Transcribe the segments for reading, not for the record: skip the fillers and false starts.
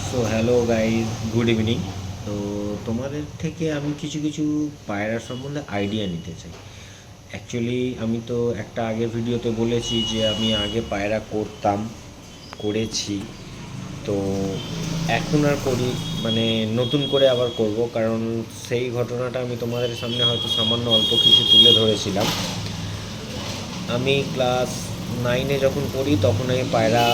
So hello guys, good evening. তো তোমাদের থেকে আমি কিছু কিছু পায়রা সম্বন্ধে আইডিয়া নিতে চাই। অ্যাকচুয়ালি আমি তো একটা আগে ভিডিওতে বলেছি যে আমি আগে পায়রা করতাম, করেছি। তো এখন আর করি, মানে নতুন করে আবার করব, কারণ সেই ঘটনাটা আমি তোমাদের সামনে হয়তো সামান্য অল্প কিছু তুলে ধরেছিলাম। আমি ক্লাস 9-এ যখন পড়ি তখন আমি পায়রা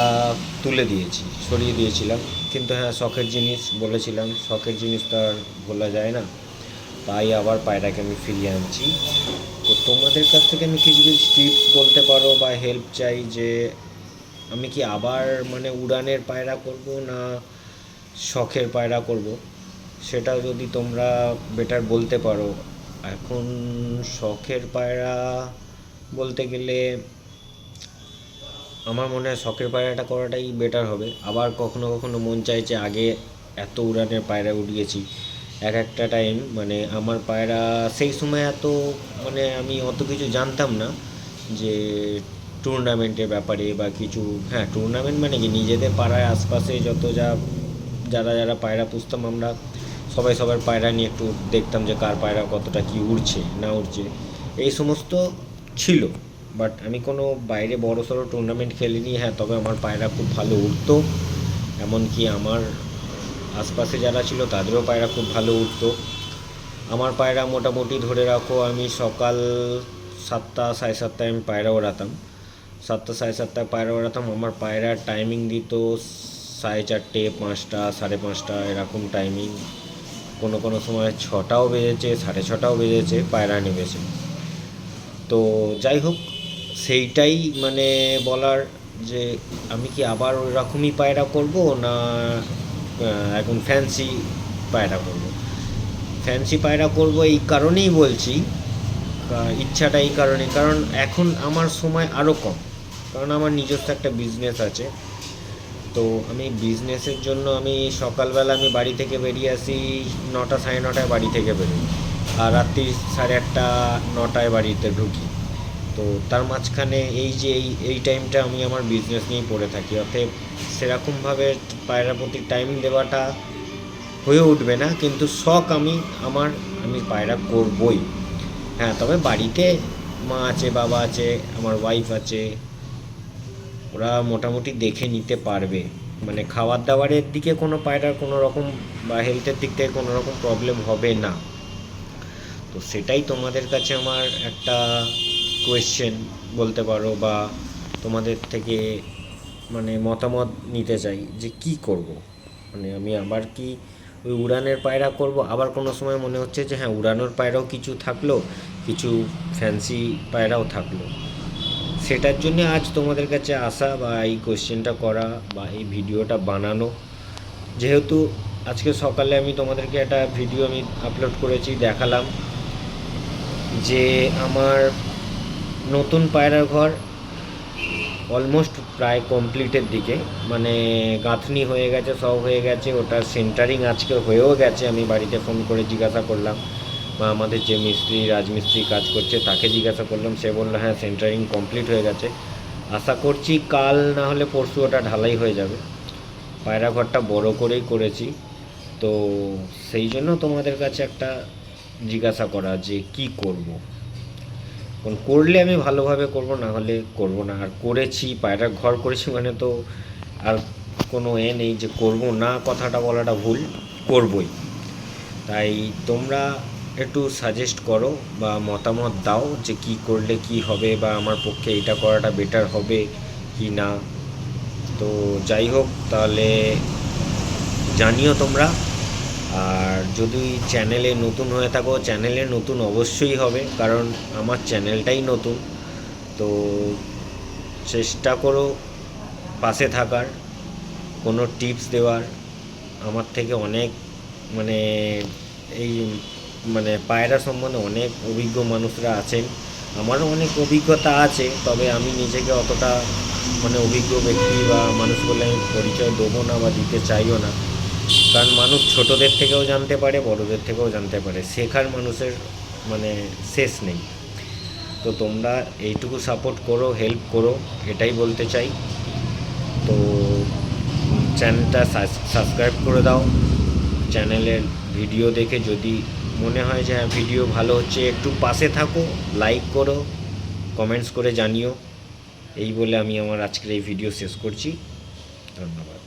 তুলে দিয়েছি, সরিয়ে দিয়েছিলাম। কিন্তু হ্যাঁ, শখের জিনিস বলেছিলাম, শখের জিনিস তো আর বলা যায় না। তাই আবার পায়রাকে আমি ফিরিয়ে আনছি। তো তোমাদের কাছ থেকে আমি কিছু কিছু টিপস বলতে পারো বা হেল্প চাই, যে আমি কি আবার মানে উড়ানের পায়রা করব না শখের পায়রা করব, সেটা যদি তোমরা বেটার বলতে পারো। এখন শখের পায়রা বলতে গেলে আমার মনে হয় শখের পায়রাটা করাটাই বেটার হবে। আবার কখনো কখনো মন চাইছে, আগে এত উড়ানের পায়রা উড়িয়েছি এক একটা টাইম, মানে আমার পায়রা সেই সময় এত, মানে আমি অত কিছু জানতাম না যে টুর্নামেন্টের ব্যাপারে বা কিছু। হ্যাঁ, টুর্নামেন্ট মানে কি, নিজেদের পাড়ায় আশপাশে যত যারা যারা পায়রা পুষতাম আমরা, সবাই সবার পায়রা নিয়ে একটু দেখতাম যে কার পায়রা কতটা কি উড়ছে না উড়ছে, এই সমস্ত ছিল। বাট আমি কোনো বাইরে বড় সড়ো টুর্নামেন্ট খেলিনি। হ্যাঁ, তবে আমার পায়রা খুব ভালো উঠতো, এমনকি আমার আশপাশে যারা ছিল তাদেরও পায়রা খুব ভালো উঠতো। আমার পায়রা মোটামুটি ধরে রাখো, আমি সকাল 7টা 7:30টায় আমি পায়রা ওড়াতাম। 7টা 7:30টায় পায়রা ওড়াতাম, আমার পায়রার টাইমিং দিত 4:30, 5টা, 5:30 এরকম টাইমিং। কোনো কোনো সময় 6টাও বেজেছে, 6:30টাও বেজেছে পায়রা নেমেছে। তো যাই হোক, সেইটাই মানে বলার, যে আমি কি আবার ওই রকমই পায়রা করব না এখন ফ্যান্সি পায়রা করব। ফ্যান্সি পায়রা করব এই কারণেই বলছি, ইচ্ছাটা এই কারণে, কারণ এখন আমার সময় আরও কম। কারণ আমার নিজস্ব একটা বিজনেস আছে। তো আমি বিজনেসের জন্য আমি সকালবেলা আমি বাড়ি থেকে বেরিয়ে আসি 9টা 9:30টায় বাড়ি থেকে বেরোই, আর রাত্রি 8:30 9টায় বাড়িতে ঢুকি। তো তার মাঝখানে এই যে এই টাইমটা আমি আমার বিজনেস নিয়েই পড়ে থাকি, অতএব সেরকমভাবে পায়রার প্রতি টাইম দেওয়াটা হয়ে উঠবে না। কিন্তু শখ আমি পায়রা করবই। হ্যাঁ, তবে বাড়িতে মা আছে, বাবা আছে, আমার ওয়াইফ আছে, ওরা মোটামুটি দেখে নিতে পারবে। মানে খাবার দাবারের দিকে কোনো পায়রার কোনো রকম বা হেলথের দিক থেকে কোনো রকম প্রবলেম হবে না। তো সেটাই তোমাদের কাছে আমার একটা কোয়েশ্চেন বলতে পারো, বা তোমাদের থেকে মানে মতামত নিতে চাই যে কি করব। মানে আমি আবার কি ওই উড়ানের পায়রা করব, আবার কোনো সময় মনে হচ্ছে যে হ্যাঁ, উড়ানোর পায়রাও কিছু থাকলো, কিছু ফ্যান্সি পায়রাও থাকলো। সেটার জন্য আজ তোমাদের কাছে আসা বা এই কোয়েশ্চেনটা করা বা এই ভিডিওটা বানানো। যেহেতু আজকে সকালে আমি তোমাদেরকে একটা ভিডিও আমি আপলোড করেছি, দেখালাম যে আমার নতুন পায়রার ঘর অলমোস্ট প্রায় কমপ্লিটের দিকে, মানে গাঁথনি হয়ে গেছে, সব হয়ে গেছে, ওটা সেন্টারিং আজকে হয়েও গেছে। আমি বাড়িতে ফোন করে জিজ্ঞাসা করলাম, বা আমাদের যে মিস্ত্রি রাজমিস্ত্রি কাজ করছে তাকে জিজ্ঞাসা করলাম, সে বললো হ্যাঁ, সেন্টারিং কমপ্লিট হয়ে গেছে। আশা করছি কাল না হলে পরশু ওটা ঢালাই হয়ে যাবে। পায়রা ঘরটা বড় করেই করেছি। তো সেই জন্য তোমাদের কাছে একটা জিজ্ঞাসা করা যে কি করব। কোন করলে আমি ভালোভাবে করব, না হলে করব না। আর করেছি, পায়রার ঘর করেছি মানে তো আর কোনো নেই যে করব না, কথাটা বলাটা ভুল, করবই। তাই তোমরা একটু সাজেস্ট করো বা মতামত দাও যে কি করলে কি হবে, বা আমার পক্ষে এটা করাটা বেটার হবে কি না। তো যাই হোক, তাহলে জানিও তোমরা। আর যদি চ্যানেলে নতুন হয়ে থাকো, চ্যানেলে নতুন অবশ্যই হবে, কারণ আমার চ্যানেলটাই নতুন। তো চেষ্টা করো পাশে থাকার, কোনো টিপস দেওয়ার। আমার থেকে অনেক মানে এই মানে পায়রা সম্বন্ধে অনেক অভিজ্ঞ মানুষরা আছেন। আমারও অনেক অভিজ্ঞতা আছে, তবে আমি নিজেকে অতটা মানে অভিজ্ঞ ব্যক্তি বা মানুষ বলে আমি পরিচয় দেবো না বা দিতে চাইও না। কারণ মানুষ ছোটদের থেকেও জানতে পারে, বড়দের থেকেও জানতে পারে, শেখার মানুষের মানে শেষ নেই। তো তোমরা এইটুকু সাপোর্ট করো, হেল্প করো, এটাই বলতে চাই। তো চ্যানেলটা সাবস্ক্রাইব করে দাও। চ্যানেলের ভিডিও দেখে যদি মনে হয় যে হ্যাঁ ভিডিও ভালো হচ্ছে, একটু পাশে থাকো, লাইক করো, কমেন্টস করে জানিও। এই বলে আমি আমার আজকের এই ভিডিও শেষ করছি। ধন্যবাদ।